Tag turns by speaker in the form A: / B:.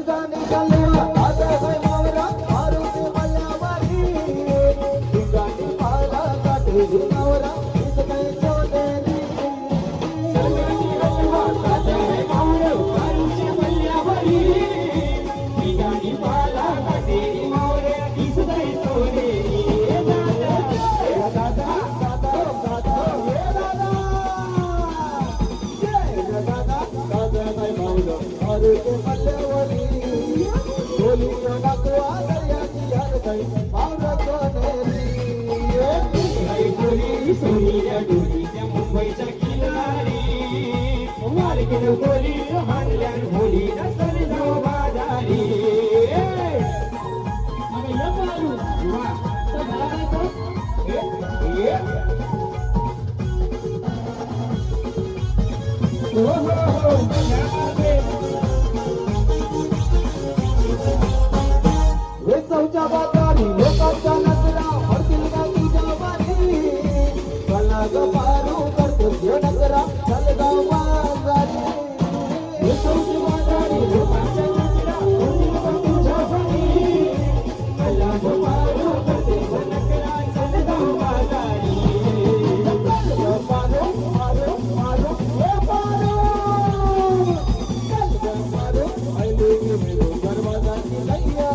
A: सरजाने गलवा आता है मावरा मारू के मल्लावारी ठिकाणी पाला काटे मावरा इस कहीं चोदेली सरजाने गलवा आता है मावरा मारू के मल्लावारी ठिकाणी पाला काटे मावरा इस कहीं चोदेली दादा दादा दादा हे दादा जय दादा दादा काय मावरा मारू के मल्लावारी बोली नकवा दरियाची यार गई मावरा कोनेली बोली सोनीच्या डोलीच्या मुंबईच्या किनारी मार्केट बोली हाणल्यान बोली नसल जाऊ बाजारी अरे या मारू वा तर मला काय तो हो हो वेसवच्या बाजारी लोकांच्या नजरा हरतील का तुझ्या वारी कलाग पारू करतो जो नजरा चलगाव बाजारी वेसवच्या बाजारी लोकांच्या नजरा हरतील का तुझ्या वारी कलाग पारू करतो जो नजरा चलगाव बाजारी पारो पारो पारो हे पारो चल पारो आईले मेरो दरवाजाची नैया